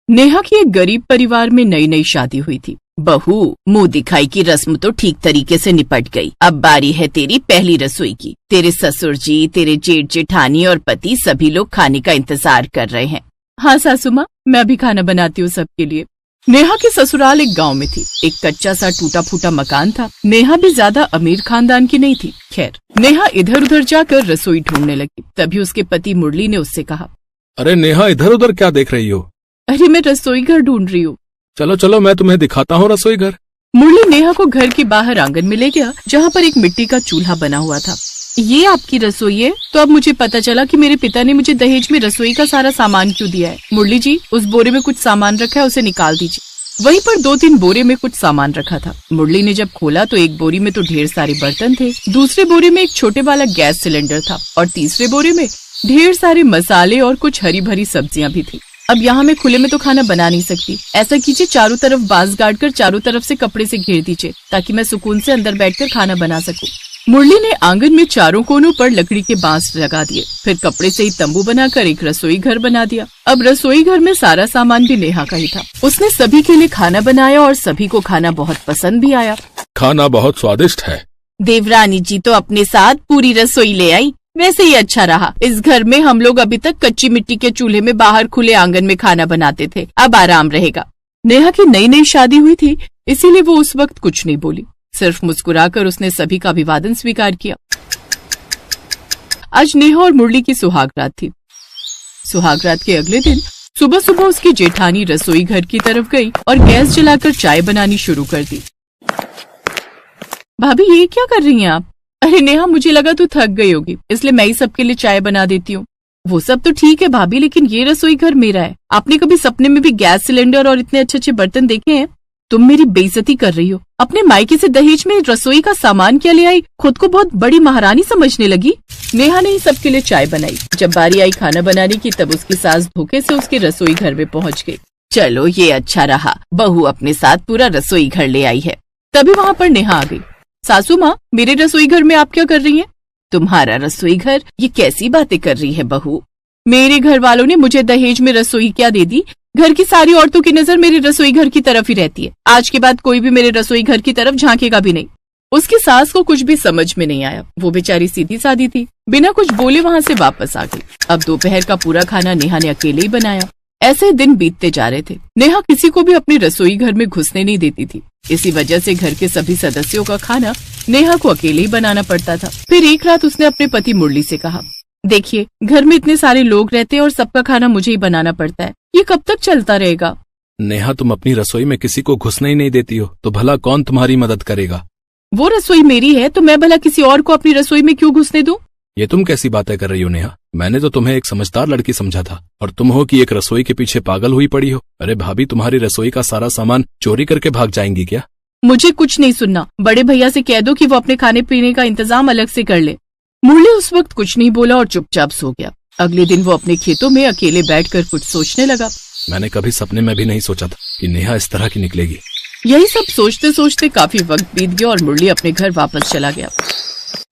नेहा की एक गरीब परिवार में नई नई शादी हुई थी। बहू, मुंह दिखाई की रस्म तो ठीक तरीके से निपट गई। अब बारी है तेरी पहली रसोई की। तेरे ससुर जी, तेरे जेठ जेठानी और पति सभी लोग खाने का इंतजार कर रहे हैं। हाँ सासू माँ, मैं अभी खाना बनाती हूँ सबके लिए। नेहा की ससुराल एक गांव में थी। एक कच्चा सा टूटा फूटा मकान था। नेहा भी ज्यादा अमीर खानदान की नहीं थी। खैर, नेहा इधर उधर जाकर रसोई ढूंढने लगी। तभी उसके पति मुरली ने उससे कहा, अरे नेहा, इधर उधर क्या देख रही हो? अरे मैं रसोई घर ढूंढ रही हूँ। चलो चलो, मैं तुम्हें दिखाता हूँ रसोई घर। मुरली नेहा को घर के बाहर आंगन में ले गया, जहाँ पर एक मिट्टी का चूल्हा बना हुआ था। ये आपकी रसोई है? तो अब मुझे पता चला कि मेरे पिता ने मुझे दहेज में रसोई का सारा सामान क्यों दिया है। मुरली जी, उस बोरे में कुछ सामान रखा है, उसे निकाल दीजिए। वहीं पर 2-3 बोरे में कुछ सामान रखा था। मुरली ने जब खोला तो एक बोरी में तो ढेर सारे बर्तन थे, दूसरे बोरे में एक छोटे वाला गैस सिलेंडर था और तीसरे बोरे में ढेर सारे मसाले और कुछ हरी भरी सब्जियां भी थी। अब यहाँ मैं खुले में तो खाना बना नहीं सकती। ऐसा कीजिए, चारों तरफ बांस गाड़ कर चारों तरफ से कपड़े से घेर दीजिए, ताकि मैं सुकून से अंदर बैठकर खाना बना सकूं। मुरली ने आंगन में चारों कोनों पर लकड़ी के बांस लगा दिए, फिर कपड़े से ही तंबू बनाकर एक रसोई घर बना दिया। अब रसोई घर में सारा सामान भी नेहा का ही था। उसने सभी के लिए खाना बनाया और सभी को खाना बहुत पसंद भी आया। खाना बहुत स्वादिष्ट है। देवरानी जी तो अपने साथ पूरी रसोई ले आई। वैसे ही अच्छा रहा। इस घर में हम लोग अभी तक कच्ची मिट्टी के चूल्हे में बाहर खुले आंगन में खाना बनाते थे, अब आराम रहेगा। नेहा की नई नई शादी हुई थी, इसीलिए वो उस वक्त कुछ नहीं बोली। सिर्फ मुस्कुराकर उसने सभी का अभिवादन स्वीकार किया। आज नेहा और मुरली की सुहागरात थी। सुहागरात के अगले दिन सुबह सुबह उसकी जेठानी रसोई घर की तरफ गई और गैस जलाकर चाय बनानी शुरू कर दी। भाभी, ये क्या कर रही हैं आप? अरे नेहा, मुझे लगा तू थक गई होगी, इसलिए मैं ही सबके लिए चाय बना देती हूँ। वो सब तो ठीक है भाभी, लेकिन ये रसोई घर मेरा है। आपने कभी सपने में भी गैस सिलेंडर और इतने अच्छे अच्छे बर्तन देखे हैं? तुम मेरी बेइज्जती कर रही हो। अपने मायके से दहेज में रसोई का सामान क्या ले आई? खुद को बहुत बड़ी महारानी समझने लगी। नेहा ने सबके लिए चाय बनाई। जब बारी आई खाना बनाने की, तब उसकी सास धोखे से उसके रसोई घर में पहुँच गई। चलो, ये अच्छा रहा, बहू अपने साथ पूरा रसोई घर ले आई है। तभी वहाँ पर नेहा आ गई। सासू माँ, मेरे रसोई घर में आप क्या कर रही हैं? तुम्हारा रसोई घर? ये कैसी बातें कर रही है बहू? मेरे घर वालों ने मुझे दहेज में रसोई क्या दे दी? घर की सारी औरतों की नजर मेरे रसोई घर की तरफ ही रहती है। आज के बाद कोई भी मेरे रसोई घर की तरफ झांकेगा भी नहीं। उसकी सास को कुछ भी समझ में नहीं आया। वो बेचारी सीधी सादी थी, बिना कुछ बोले वहाँ से वापस आ गई। अब दोपहर का पूरा खाना नेहा ने अकेले ही बनाया। ऐसे दिन बीतते जा रहे थे। नेहा किसी को भी अपनी रसोई घर में घुसने नहीं देती थी। इसी वजह से घर के सभी सदस्यों का खाना नेहा को अकेले ही बनाना पड़ता था। फिर एक रात उसने अपने पति मुरली से कहा, देखिए, घर में इतने सारे लोग रहते हैं और सबका खाना मुझे ही बनाना पड़ता है। ये कब तक चलता रहेगा? नेहा, तुम अपनी रसोई में किसी को घुसने ही नहीं देती हो, तो भला कौन तुम्हारी मदद करेगा? वो रसोई मेरी है, तो मैं भला किसी और को अपनी रसोई में क्यों घुसने दूं? ये तुम कैसी बातें कर रही हो नेहा? मैंने तो तुम्हें एक समझदार लड़की समझा था, और तुम हो कि एक रसोई के पीछे पागल हुई पड़ी हो। अरे भाभी, तुम्हारी रसोई का सारा सामान चोरी करके भाग जाएंगी क्या? मुझे कुछ नहीं सुनना। बड़े भैया से कह दो कि वो अपने खाने पीने का इंतजाम अलग से कर ले। मुरली उस वक्त कुछ नहीं बोला और चुपचाप सो गया। अगले दिन वो अपने खेतों में अकेले बैठकर कुछ सोचने लगा। मैंने कभी सपने में भी नहीं सोचा था कि नेहा इस तरह की निकलेगी। यही सब सोचते सोचते काफी वक्त बीत गया और मुरली अपने घर वापस चला गया।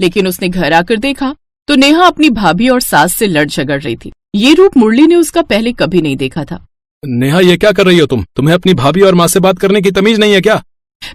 लेकिन उसने घर आकर देखा तो नेहा अपनी भाभी और सास से लड़ झगड़ रही थी। ये रूप मुरली ने उसका पहले कभी नहीं देखा था। नेहा, ये क्या कर रही हो तुम? तुम्हें अपनी भाभी और माँ से बात करने की तमीज नहीं है क्या?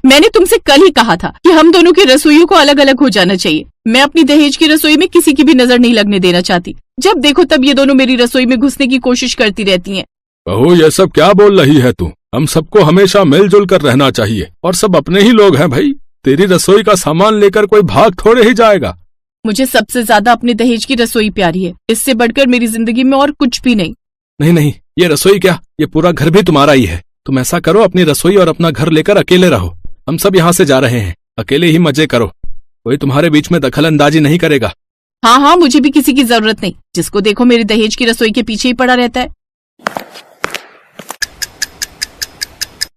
मैंने तुमसे कल ही कहा था कि हम दोनों की रसोइयों को अलग अलग हो जाना चाहिए। मैं अपनी दहेज की रसोई में किसी की भी नजर नहीं लगने देना चाहती। जब देखो तब ये दोनों मेरी रसोई में घुसने की कोशिश करती रहती हैं। बहू, ये सब क्या बोल रही है तू? हम सबको हमेशा मिलजुल कर रहना चाहिए, और सब अपने ही लोग हैं भाई। तेरी रसोई का सामान लेकर कोई भाग थोड़े ही जाएगा। मुझे सबसे ज्यादा अपने दहेज की रसोई प्यारी है। इससे बढ़कर मेरी जिंदगी में और कुछ भी नहीं। नहीं नहीं, ये रसोई क्या, ये पूरा घर भी तुम्हारा ही है। तुम ऐसा करो, अपनी रसोई और अपना घर लेकर अकेले रहो। हम सब यहाँ से जा रहे हैं, अकेले ही मजे करो। कोई तुम्हारे बीच में दखल अंदाजी नहीं करेगा। हाँ, मुझे भी किसी की जरूरत नहीं। जिसको देखो मेरे दहेज की रसोई के पीछे ही पड़ा रहता है।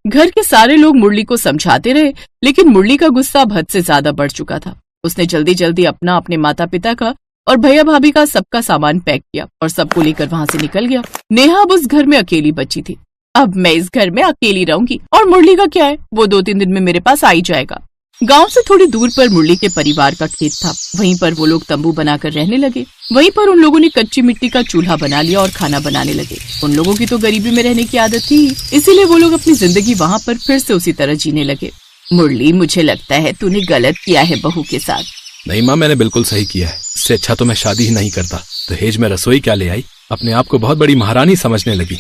घर के सारे लोग मुरली को समझाते रहे, लेकिन मुरली का गुस्सा अब हद से ज्यादा बढ़ चुका था। उसने जल्दी जल्दी अपना, अपने माता पिता का और भैया भाभी का सबका सामान पैक किया और सबको लेकर वहाँ से निकल गया। नेहा अब उस घर में अकेली बची थी। अब मैं इस घर में अकेली रहूंगी, और मुरली का क्या है, वो 2-3 दिन में मेरे पास आ ही जाएगा। गांव से थोड़ी दूर पर मुरली के परिवार का खेत था। वहीं पर वो लोग तंबू बनाकर रहने लगे। वहीं पर उन लोगों ने कच्ची मिट्टी का चूल्हा बना लिया और खाना बनाने लगे। उन लोगों की तो गरीबी में रहने की आदत थी, इसीलिए वो लोग अपनी जिंदगी वहाँ पर फिर से उसी तरह जीने लगे। मुरली, मुझे लगता है तूने गलत किया है बहू के साथ। नहीं माँ, मैंने बिल्कुल सही किया है। इससे अच्छा तो मैं शादी ही नहीं करता। दहेज में रसोई क्या ले आई, अपने आप को बहुत बड़ी महारानी समझने लगी।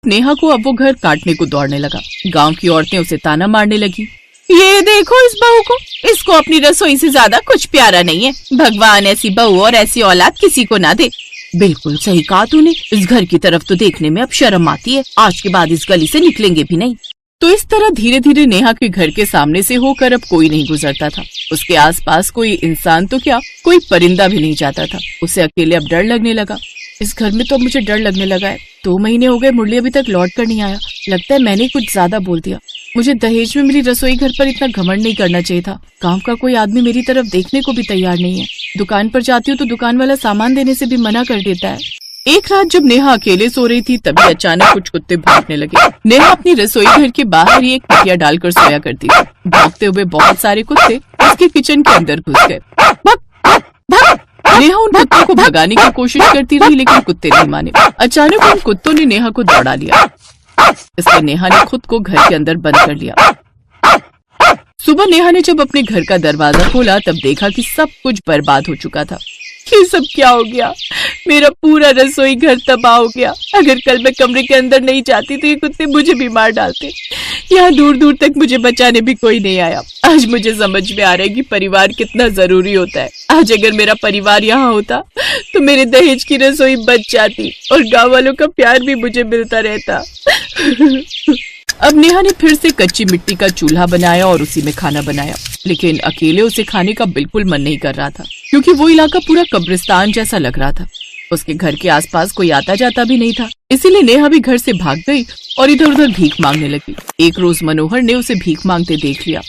नेहा को अब वो घर काटने को दौड़ने लगा। गांव की औरतें उसे ताना मारने लगी, ये देखो इस बहू को, इसको अपनी रसोई से ज्यादा कुछ प्यारा नहीं है। भगवान ऐसी बहू और ऐसी औलाद किसी को ना दे। बिल्कुल सही कहा तूने, इस घर की तरफ तो देखने में अब शर्म आती है। आज के बाद इस गली से निकलेंगे भी नहीं। तो इस तरह धीरे धीरे नेहा के घर के सामने से होकर अब कोई नहीं गुजरता था। उसके आसपास कोई इंसान तो क्या, कोई परिंदा भी नहीं जाता था। उसे अकेले अब डर लगने लगा। इस घर में तो अब मुझे डर लगने लगा है। 2 महीने हो गए, मुरली अभी तक लौट कर नहीं आया। लगता है मैंने कुछ ज्यादा बोल दिया। मुझे दहेज में मिली रसोई घर पर इतना घमंड नहीं करना चाहिए था। गांव का कोई आदमी मेरी तरफ देखने को भी तैयार नहीं है। दुकान पर जाती हूँ तो दुकान वाला सामान देने से भी मना कर देता है। एक रात जब नेहा अकेले सो रही थी, तभी अचानक कुछ कुत्ते भागने लगे। नेहा अपनी रसोई घर के बाहर ही एक खटिया डालकर सोया करती थी। भागते हुए बहुत सारे कुत्ते उसके किचन के अंदर घुस गए। भाग, भाग, भाग। नेहा उन कुत्तों को भगाने की कोशिश करती रही, लेकिन कुत्ते नहीं माने। अचानक उन कुत्तों ने नेहा को दौड़ा लिया। इसलिए नेहा ने खुद को घर के अंदर बंद कर लिया। सुबह नेहा ने जब अपने घर का दरवाजा खोला, तब देखा कि सब कुछ बर्बाद हो चुका था। ये सब क्या हो गया? मेरा पूरा रसोई घर तबाह हो गया। अगर कल मैं कमरे के अंदर नहीं जाती तो ये कुत्ते मुझे भी मार डालते। यहाँ दूर दूर तक मुझे बचाने भी कोई नहीं आया। आज मुझे समझ में आ रहा है कि परिवार कितना जरूरी होता है। आज अगर मेरा परिवार यहाँ होता तो मेरे दहेज की रसोई बच जाती और गाँव वालों का प्यार भी मुझे मिलता रहता। अब नेहा ने फिर से कच्ची मिट्टी का चूल्हा बनाया और उसी में खाना बनाया, लेकिन अकेले उसे खाने का बिल्कुल मन नहीं कर रहा था, क्योंकि वो इलाका पूरा कब्रिस्तान जैसा लग रहा था। उसके घर के आसपास कोई आता जाता भी नहीं था, इसीलिए नेहा भी घर से भाग गई और इधर उधर भीख मांगने लगी। एक रोज मनोहर ने उसे भीख मांगते देख लिया।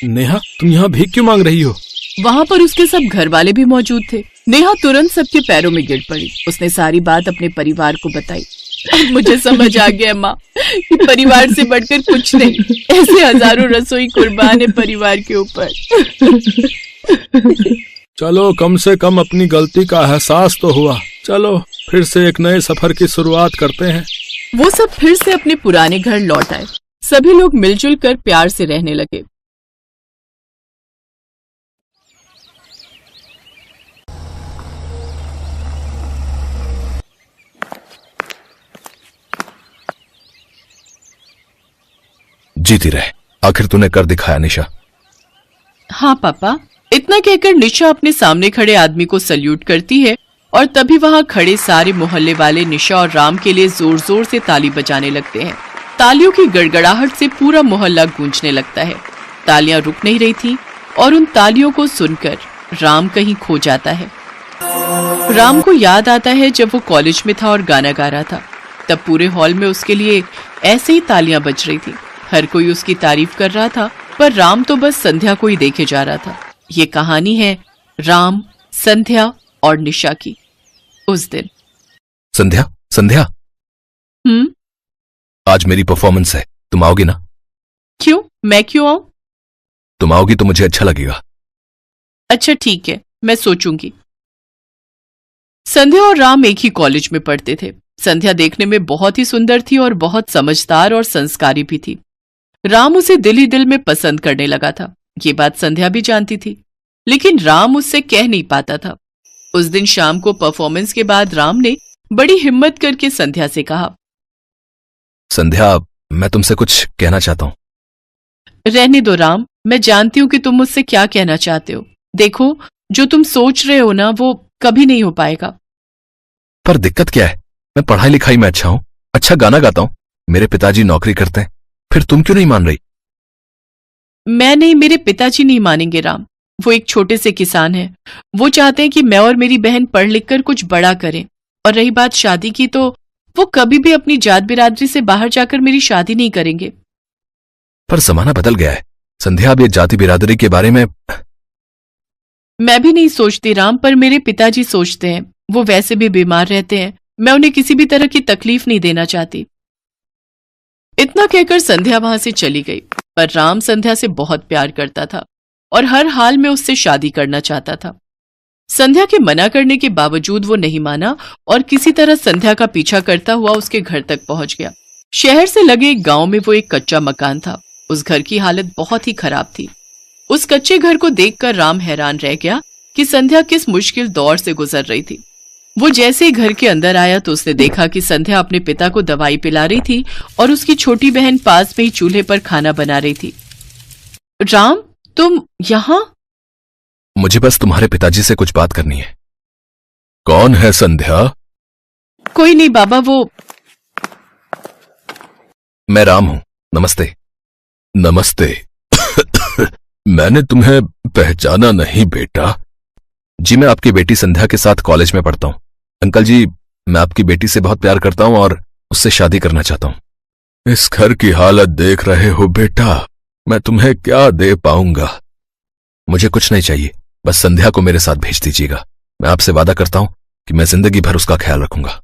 नेहा, तुम यहाँ भीख क्यों मांग रही हो? वहाँ पर उसके सब घर वाले भी मौजूद थे। नेहा तुरंत सबके पैरों में गिर पड़ी। उसने सारी बात अपने परिवार को बताई। अब मुझे समझ आ गया माँ कि परिवार से बढ़कर कुछ नहीं। ऐसे हजारों रसोई कुर्बान है परिवार के ऊपर। चलो, कम से कम अपनी गलती का एहसास तो हुआ। चलो फिर से एक नए सफर की शुरुआत करते हैं। वो सब फिर से अपने पुराने घर लौट आए। सभी लोग मिलजुल कर प्यार से रहने लगे। जीती रहे, आखिर तूने कर दिखाया निशा। हाँ पापा। इतना कहकर निशा अपने सामने खड़े आदमी को सल्यूट करती है और तभी वहाँ खड़े सारे मोहल्ले वाले निशा और राम के लिए जोर जोर से ताली बजाने लगते हैं। तालियों की गड़गड़ाहट से पूरा मोहल्ला गूंजने लगता है। तालियां रुक नहीं रही थी और उन तालियों को सुनकर राम कहीं खो जाता है। राम को याद आता है जब वो कॉलेज में था और गाना गा रहा था, तब पूरे हॉल में उसके लिए ऐसे ही तालियां बज रही थी। हर कोई उसकी तारीफ कर रहा था, पर राम तो बस संध्या को ही देखे जा रहा था। ये कहानी है राम, संध्या और निशा की। उस दिन संध्या, संध्या, आज मेरी परफॉर्मेंस है, तुम आओगी ना? क्यों? मैं क्यों आऊं? तुम आओगी तो मुझे अच्छा लगेगा। अच्छा ठीक है, मैं सोचूंगी। संध्या और राम एक ही कॉलेज में पढ़ते थे। संध्या देखने में बहुत ही सुंदर थी और बहुत समझदार और संस्कारी भी थी। राम उसे दिल ही दिल में पसंद करने लगा था। ये बात संध्या भी जानती थी, लेकिन राम उससे कह नहीं पाता था। उस दिन शाम को परफॉर्मेंस के बाद राम ने बड़ी हिम्मत करके संध्या से कहा, संध्या, मैं तुमसे कुछ कहना चाहता हूँ। रहने दो राम, मैं जानती हूँ कि तुम मुझसे क्या कहना चाहते हो। देखो, जो तुम सोच रहे हो ना, वो कभी नहीं हो पाएगा। पर दिक्कत क्या है? मैं पढ़ाई लिखाई में अच्छा हूँ, अच्छा गाना गाता हूँ, मेरे पिताजी नौकरी करते हैं, फिर तुम क्यों नहीं मान रही? मैं नहीं, मेरे पिताजी नहीं मानेंगे राम। वो एक छोटे से किसान हैं। वो चाहते हैं कि मैं और मेरी बहन पढ़ लिख कर कुछ बड़ा करें। और रही बात शादी की, तो वो कभी भी अपनी जात बिरादरी से बाहर जाकर मेरी शादी नहीं करेंगे। पर जमाना बदल गया है संध्या, अब ये जाति बिरादरी के बारे में मैं भी नहीं सोचती राम, पर मेरे पिताजी सोचते हैं। वो वैसे भी बीमार रहते हैं, मैं उन्हें किसी भी तरह की तकलीफ नहीं देना चाहती। इतना कहकर संध्या वहां से चली गई पर राम संध्या से बहुत प्यार करता था और हर हाल में उससे शादी करना चाहता था। संध्या के मना करने के बावजूद वो नहीं माना और किसी तरह संध्या का पीछा करता हुआ उसके घर तक पहुंच गया। शहर से लगे एक गांव में वो एक कच्चा मकान था। उस घर की हालत बहुत ही खराब थी। उस कच्चे घर को देखकर राम हैरान रह गया कि संध्या किस मुश्किल दौर से गुजर रही थी। वो जैसे ही घर के अंदर आया तो उसने देखा कि संध्या अपने पिता को दवाई पिला रही थी और उसकी छोटी बहन पास में ही चूल्हे पर खाना बना रही थी। राम, तुम यहाँ? मुझे बस तुम्हारे पिताजी से कुछ बात करनी है। कौन है संध्या? कोई नहीं बाबा, वो मैं राम हूं। नमस्ते। नमस्ते। मैंने तुम्हें पहचाना नहीं बेटा। जी, मैं आपकी बेटी संध्या के साथ कॉलेज में पढ़ता हूं। अंकल जी, मैं आपकी बेटी से बहुत प्यार करता हूं और उससे शादी करना चाहता हूं। इस घर की हालत देख रहे हो बेटा, मैं तुम्हें क्या दे पाऊंगा? मुझे कुछ नहीं चाहिए, बस संध्या को मेरे साथ भेज दीजिएगा। मैं आपसे वादा करता हूं कि मैं जिंदगी भर उसका ख्याल रखूंगा।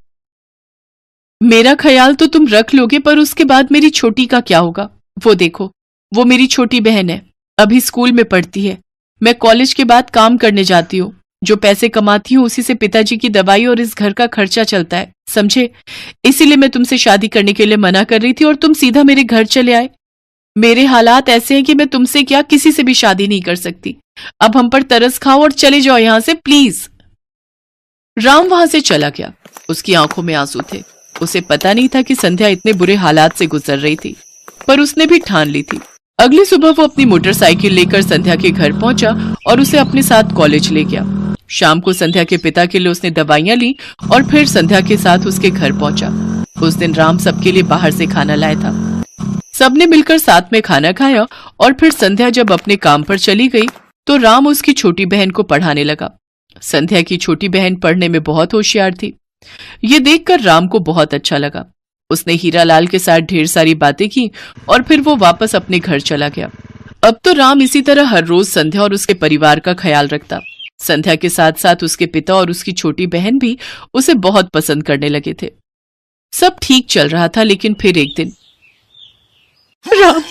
मेरा ख्याल तो तुम रख लोगे, पर उसके बाद मेरी छोटी का क्या होगा? वो देखो, वो मेरी छोटी बहन है, अभी स्कूल में पढ़ती है। मैं कॉलेज के बाद काम करने जाती हूँ। जो पैसे कमाती हूँ उसी से पिताजी की दवाई और इस घर का खर्चा चलता है, समझे? इसीलिए मैं तुमसे शादी करने के लिए मना कर रही थी और तुम सीधा मेरे घर चले आए। मेरे हालात ऐसे हैं कि मैं तुमसे क्या किसी से भी शादी नहीं कर सकती। अब हम पर तरस खाओ और चले जाओ यहां से, प्लीज। राम वहां से चला गया। उसकी आंखों में आंसू थे। उसे पता नहीं था कि संध्या इतने बुरे हालात से गुजर रही थी, पर उसने भी ठान ली थी। अगली सुबह वो अपनी मोटरसाइकिल लेकर संध्या के घर पहुंचा और उसे अपने साथ कॉलेज ले गया। शाम को संध्या के पिता के लिए उसने दवाइयां ली और फिर संध्या के साथ उसके घर पहुंचा। उस दिन राम सबके लिए बाहर से खाना लाया था। सबने मिलकर साथ में खाना खाया और फिर संध्या जब अपने काम पर चली गई तो राम उसकी छोटी बहन को पढ़ाने लगा। संध्या की छोटी बहन पढ़ने में बहुत होशियार थी। ये देखकर राम को बहुत अच्छा लगा। उसने हीरालाल के साथ ढेर सारी बातें की और फिर वो वापस अपने घर चला गया। अब तो राम इसी तरह हर रोज संध्या और उसके परिवार का ख्याल रखता। संध्या के साथ साथ उसके पिता और उसकी छोटी बहन भी उसे बहुत पसंद करने लगे थे। सब ठीक चल रहा था, लेकिन फिर एक दिन, राम,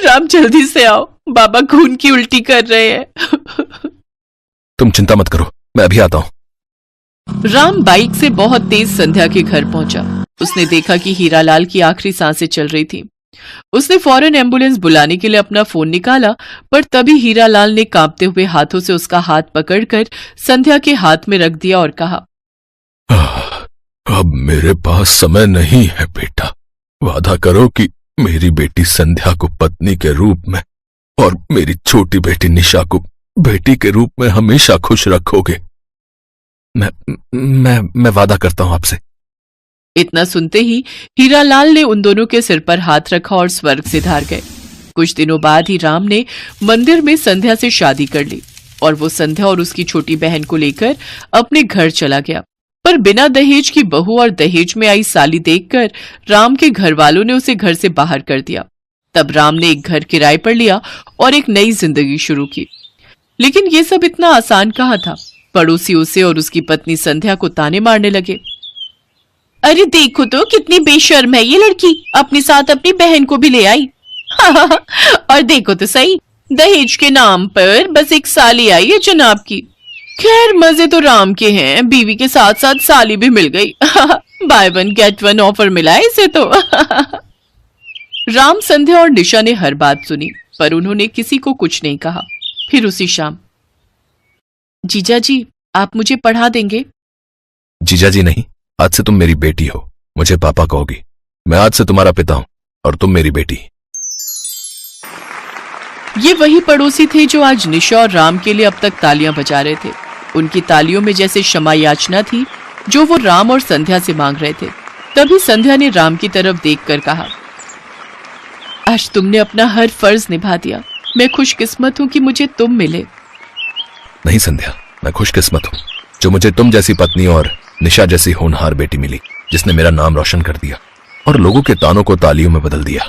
राम जल्दी से आओ, बाबा खून की उल्टी कर रहे हैं। तुम चिंता मत करो, मैं अभी आता हूं। राम बाइक से बहुत तेज संध्या के घर पहुंचा। उसने देखा कि हीरालाल की आखिरी सांसें चल रही थी। उसने फौरन एम्बुलेंस बुलाने के लिए अपना फोन निकाला, पर तभी हीरालाल ने कांपते हुए हाथों से उसका हाथ पकड़कर संध्या के हाथ में रख दिया और कहा, अब मेरे पास समय नहीं है बेटा। वादा करो कि मेरी बेटी संध्या को पत्नी के रूप में और मेरी छोटी बेटी निशा को बेटी के रूप में हमेशा खुश रखोगे। मैं वादा करता हूं आपसे। इतना सुनते ही हीरालाल ने उन दोनों के सिर पर हाथ रखा और स्वर्ग से धार गए। कुछ दिनों बाद ही राम ने मंदिर में संध्या से शादी कर ली और वो संध्या और उसकी छोटी बहन को लेकर अपने घर चला गया। पर बिना दहेज की बहू और दहेज में आई साली देखकर राम के घर वालों ने उसे घर से बाहर कर दिया। तब राम ने एक घर किराए पर लिया और एक नई जिंदगी शुरू की। लेकिन ये सब इतना आसान कहाँ था। पड़ोसी उसे और उसकी पत्नी संध्या को ताने मारने लगे। अरे देखो तो कितनी बेशर्म है ये लड़की, अपने साथ अपनी बहन को भी ले आई। और देखो तो सही, दहेज के नाम पर बस एक साली आई है जनाब की। खैर मजे तो राम के हैं, बीवी के साथ साथ साली भी मिल गई। By one get one offer मिला है इसे तो। राम, संध्या और निशा ने हर बात सुनी, पर उन्होंने किसी को कुछ नहीं कहा। फिर उसी शाम, जीजा जी आप मुझे पढ़ा देंगे? जीजा जी नहीं, आज से तुम मेरी बेटी हो, मुझे पापा कहोगी। मैं आज से तुम्हारा पिता हूं और तुम मेरी बेटी। ये वही पड़ोसी थे जो आज निशा और राम के लिए अब तक तालियां बजा रहे थे। उनकी तालियों में जैसे क्षमा याचना थी जो वो राम और संध्या से मांग रहे थे। तभी संध्या ने राम की तरफ देखकर कहा, आज तुमने अपना हर फर्ज निभा दिया। मैं खुशकिस्मत हूं कि मुझे तुम मिले। नहीं संध्या, मैं खुशकिस्मत हूं जो मुझे तुम जैसी पत्नी और निशा जैसी होनहार बेटी मिली, जिसने मेरा नाम रोशन कर दिया और लोगों के तानों को तालियों में बदल दिया।